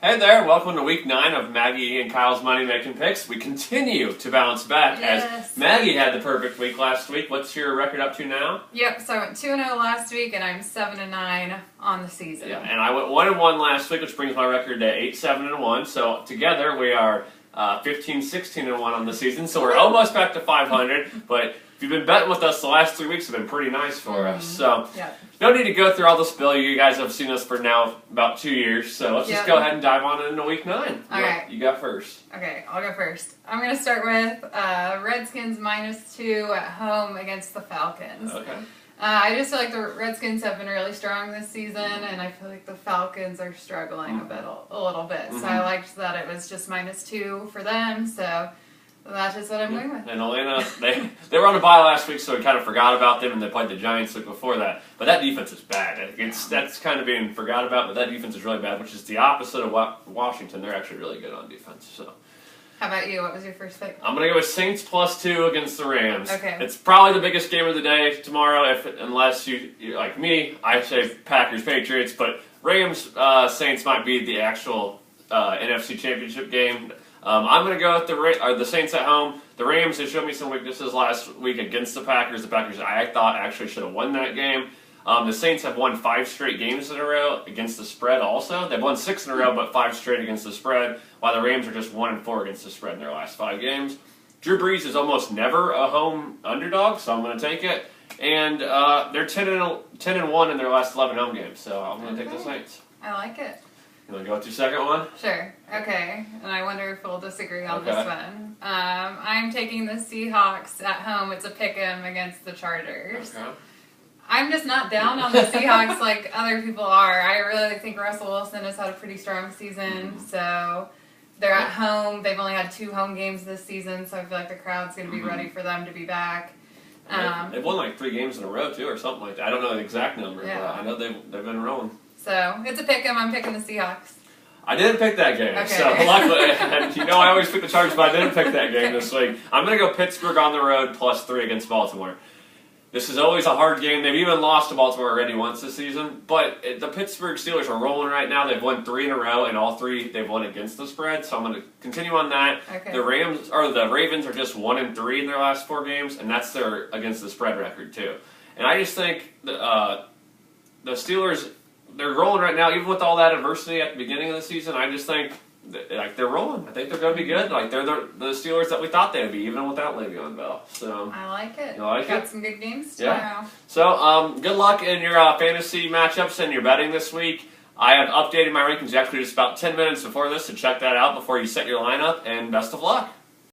Hey there, welcome to week 9 of Maggie and Kyle's Money Making Picks. We continue to bounce back as Maggie had the perfect week last week. What's your record up to now? Yep, so I went 2-0 last week and I'm 7-9 on the season. Yeah, and I went 1-1 last week, which brings my record to 8-7-1. So together we are 15-16-1 on the season. So we're almost back to 500, but if you've been betting with us, the last 3 weeks have been pretty nice for us. So no need to go through all the spill. You guys have seen us for now about 2 years. So let's just go ahead and dive on into week 9. Okay. You got first. Okay, I'll go first. I'm going to start with Redskins -2 at home against the Falcons. Okay. I just feel like the Redskins have been really strong this season, and I feel like the Falcons are struggling a little bit. So I liked that it was just -2 for them. So that is what I'm going with. And Atlanta, they were on a bye last week, so we kind of forgot about them, and they played the Giants the week before that. But that defense is bad. That's kind of being forgot about, but that defense is really bad, which is the opposite of Washington. They're actually really good on defense. So. How about you? What was your first pick? I'm going to go with Saints +2 against the Rams. Okay. It's probably the biggest game of the day tomorrow, unless you're like me. I say Packers-Patriots, but Rams-Saints might be the actual NFC Championship game. I'm going to go with the Saints at home. The Rams, they showed me some weaknesses last week against the Packers. The Packers, I thought, actually should have won that game. The Saints have won 5 straight games in a row against the spread also. They've won 6 in a row, but 5 straight against the spread, while the Rams are just 1-4 against the spread in their last 5 games. Drew Brees is almost never a home underdog, so I'm going to take it. And they're 10-1 in their last 11 home games, so I'm going to take the Saints. I like it. You want to go with your second one? Sure. Okay. And I wonder if we'll disagree on this one. I'm taking the Seahawks at home. It's a pick-em against the Chargers. Okay. I'm just not down on the Seahawks like other people are. I really think Russell Wilson has had a pretty strong season. So they're at home. They've only had 2 home games this season, so I feel like the crowd's going to be ready for them to be back. They've won like 3 games in a row, too, or something like that. I don't know the exact number, but I know they've been rolling. So it's a pick-em. I'm picking the Seahawks. I didn't pick that game, okay. So luckily, and you know I always pick the Chargers, but I didn't pick that game this week. I'm going to go Pittsburgh on the road +3 against Baltimore. This is always a hard game. They've even lost to Baltimore already once this season, but the Pittsburgh Steelers are rolling right now. They've won 3 in a row, and all 3 they've won against the spread. So I'm going to continue on that. Okay. The Ravens are just 1-3 in their last 4 games, and that's their against the spread record too. And I just think the Steelers, they're rolling right now, even with all that adversity at the beginning of the season. I just think they're rolling. I think they're going to be good. Like they're the Steelers that we thought they'd be, even without Le'Veon Bell. So I like it. You like Got it? some good games tomorrow. Yeah. So good luck in your fantasy matchups and your betting this week. I have updated my rankings actually just about 10 minutes before this, so check that out before you set your lineup. And best of luck.